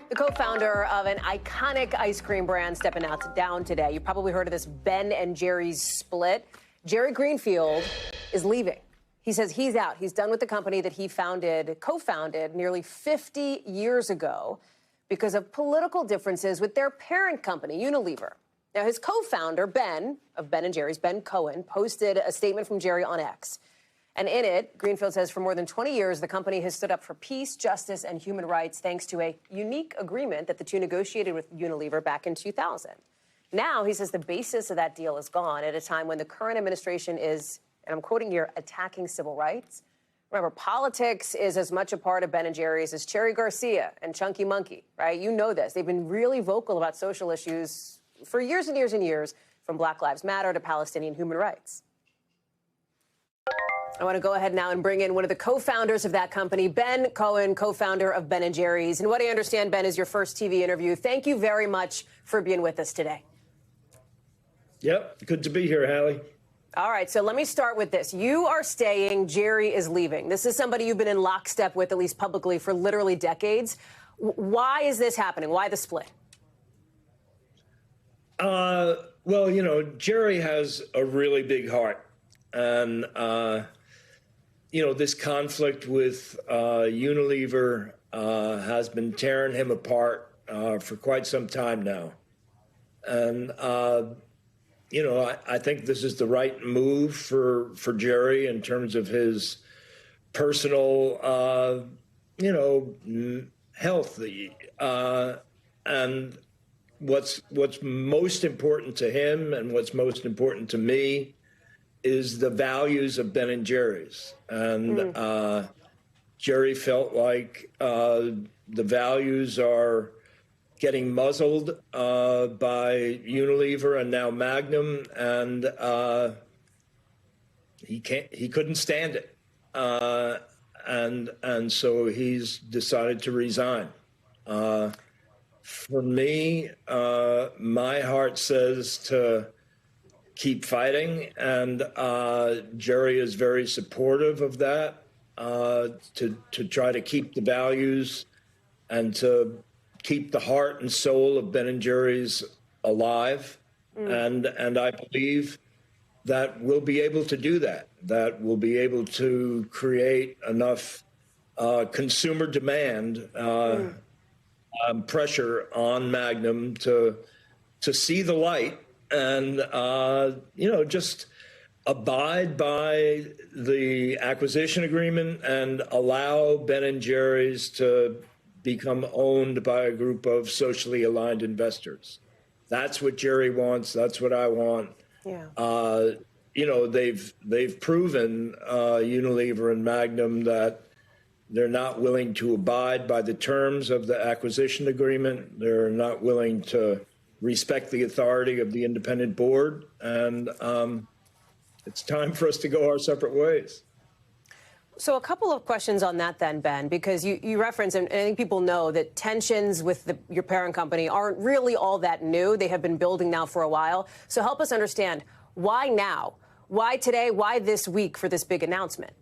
The co-founder of an iconic ice cream brand stepping down today. You probably heard of this Ben and Jerry's split. Jerry Greenfield is leaving. He says he's out. He's done with the company that he co-founded nearly 50 years ago because of political differences with their parent company, Unilever. Now, his co-founder, Ben, of Ben and Jerry's, Ben Cohen, posted a statement from Jerry on X. And in it, Greenfield says for more than 20 years, the company has stood up for peace, justice, and human rights thanks to a unique agreement that the two negotiated with Unilever back in 2000. Now, he says the basis of that deal is gone at a time when the current administration is, and I'm quoting here, attacking civil rights. Remember, politics is as much a part of Ben and Jerry's as Cherry Garcia and Chunky Monkey, right? You know this. They've been really vocal about social issues for years and years and years, from Black Lives Matter to Palestinian human rights. I want to go ahead now and bring in one of the co-founders of that company, Ben Cohen, co-founder of Ben & Jerry's. And what I understand, Ben, is your first TV interview. Thank you very much for being with us today. Yep, good to be here, Hallie. All right, so let me start with this. You are staying, Jerry is leaving. This is somebody you've been in lockstep with, at least publicly, for literally decades. Why is this happening? Why the split? Well, you know, Jerry has a really big heart. And, you know, this conflict with Unilever has been tearing him apart for quite some time now. And, you know, I think this is the right move for Jerry in terms of his personal, you know, health. And what's most important to him and what's most important to me is the values of Ben and Jerry's. And Jerry felt like the values are getting muzzled by Unilever and now Magnum, and he couldn't stand it. And so he's decided to resign. For me, my heart says to keep fighting, and Jerry is very supportive of that, to try to keep the values and to keep the heart and soul of Ben and Jerry's alive. And I believe that we'll be able to do that, that we'll be able to create enough consumer demand, pressure on Magnum to see the light and, you know, just abide by the acquisition agreement and allow Ben and Jerry's to become owned by a group of socially aligned investors. That's what Jerry wants. That's what I want. Yeah. You know, they've proven, Unilever and Magnum, that they're not willing to abide by the terms of the acquisition agreement. They're not willing to respect the authority of the independent board. And it's time for us to go our separate ways. So a couple of questions on that then, Ben, because you reference, and I think people know that tensions with your parent company aren't really all that new. They have been building now for a while. So help us understand, why now? Why today? Why this week for this big announcement?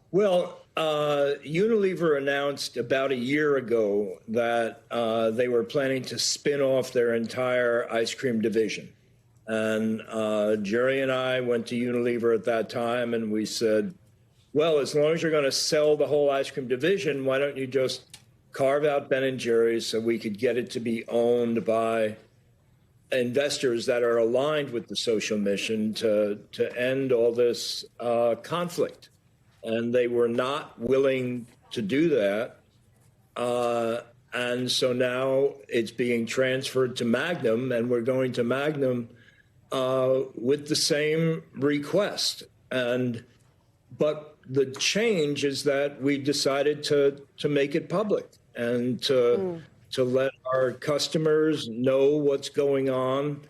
Well, Unilever announced about a year ago that they were planning to spin off their entire ice cream division. And Jerry and I went to Unilever at that time, and we said, well, as long as you're going to sell the whole ice cream division, why don't you just carve out Ben and Jerry's so we could get it to be owned by investors that are aligned with the social mission to end all this conflict. And they were not willing to do that. And so now it's being transferred to Magnum, and we're going to Magnum with the same request. But the change is that we decided to make it public and to let our customers know what's going on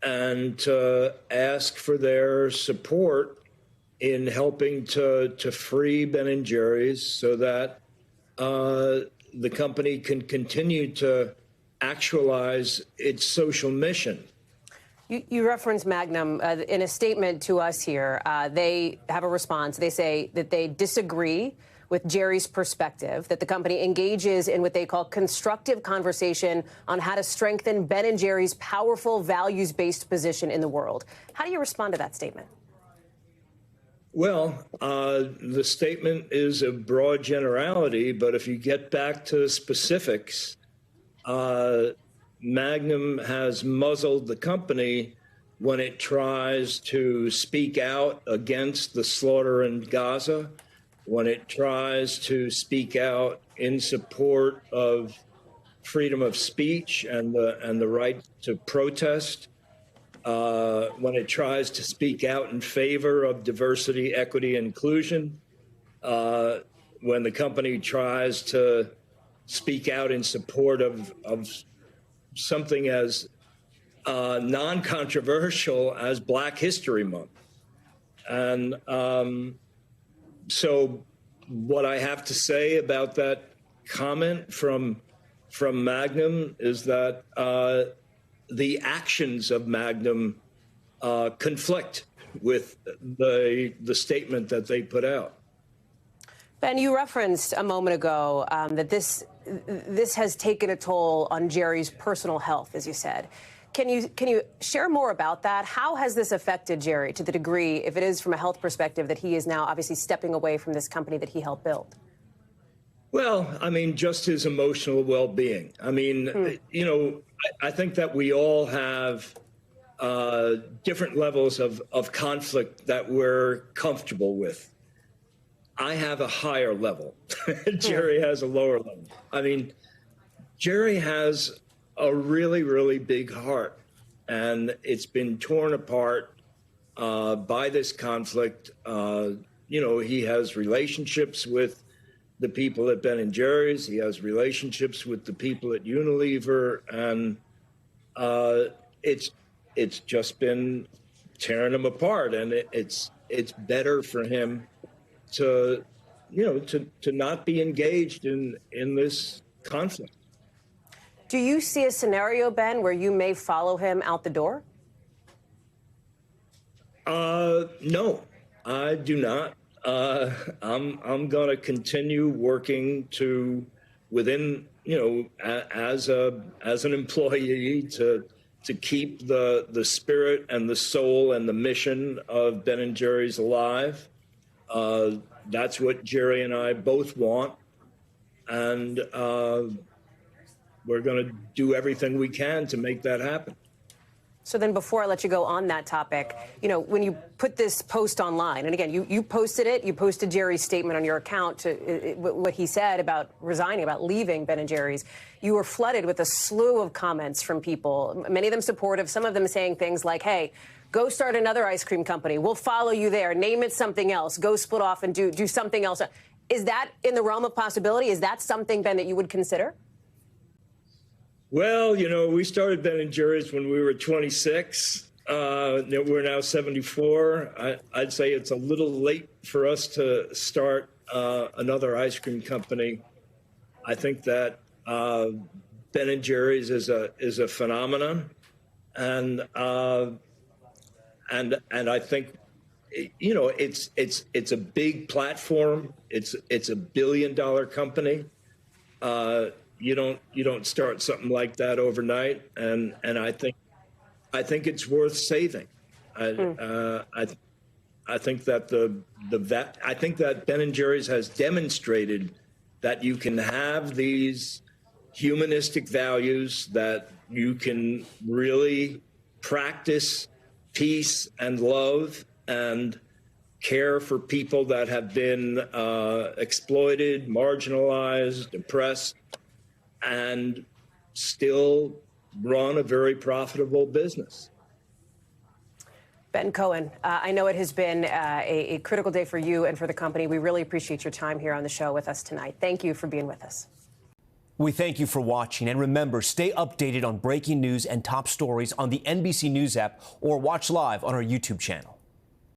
and to ask for their support in helping to free Ben and Jerry's so that the company can continue to actualize its social mission. You reference Magnum in a statement to us here. They have a response. They say that they disagree with Jerry's perspective that the company engages in what they call constructive conversation on how to strengthen Ben & Jerry's powerful values-based position in the world. How do you respond to that statement? Well, the statement is a broad generality, but if you get back to specifics, Magnum has muzzled the company when it tries to speak out against the slaughter in Gaza, when it tries to speak out in support of freedom of speech and the right to protest, when it tries to speak out in favor of diversity, equity, and inclusion, when the company tries to speak out in support of something as non-controversial as Black History Month. And so what I have to say about that comment from Magnum is that the actions of Magnum conflict with the statement that they put out. Ben, you referenced a moment ago that this has taken a toll on Jerry's personal health, as you said. Can you share more about that? How has this affected Jerry to the degree, if it is from a health perspective, that he is now obviously stepping away from this company that he helped build? Well, I mean, just his emotional well-being. I mean, you know, I think that we all have different levels of conflict that we're comfortable with. I have a higher level. Jerry has a lower level. I mean, Jerry has a really, really big heart, and it's been torn apart by this conflict. You know, he has relationships with the people at Ben & Jerry's. He has relationships with the people at Unilever, and it's just been tearing him apart. And it's better for him to, you know, to not be engaged in this conflict. Do you see a scenario, Ben, where you may follow him out the door? No, I do not. I'm going to continue working within, you know, as an employee to keep the spirit and the soul and the mission of Ben & Jerry's alive. That's what Jerry and I both want, and we're going to do everything we can to make that happen. So then before I let you go on that topic, you know, when you put this post online, and again, you posted it, you posted Jerry's statement on your account to what he said about resigning, about leaving Ben & Jerry's, you were flooded with a slew of comments from people, many of them supportive, some of them saying things like, hey, go start another ice cream company. We'll follow you there. Name it something else. Go split off and do something else. Is that in the realm of possibility? Is that something, Ben, that you would consider? Well, you know, we started Ben & Jerry's when we were 26. We're now 74. I'd say it's a little late for us to start another ice cream company. I think that Ben & Jerry's is a phenomenon, and I think, you know, it's a big platform. It's a $1 billion company. You don't start something like that overnight, and I think it's worth saving. I think that Ben & Jerry's has demonstrated that you can have these humanistic values, that you can really practice peace and love and care for people that have been exploited, marginalized, oppressed, and still run a very profitable business. Ben Cohen, I know it has been a critical day for you and for the company. We really appreciate your time here on the show with us tonight. Thank you for being with us. We thank you for watching, and remember, stay updated on breaking news and top stories on the NBC News app or watch live on our YouTube channel.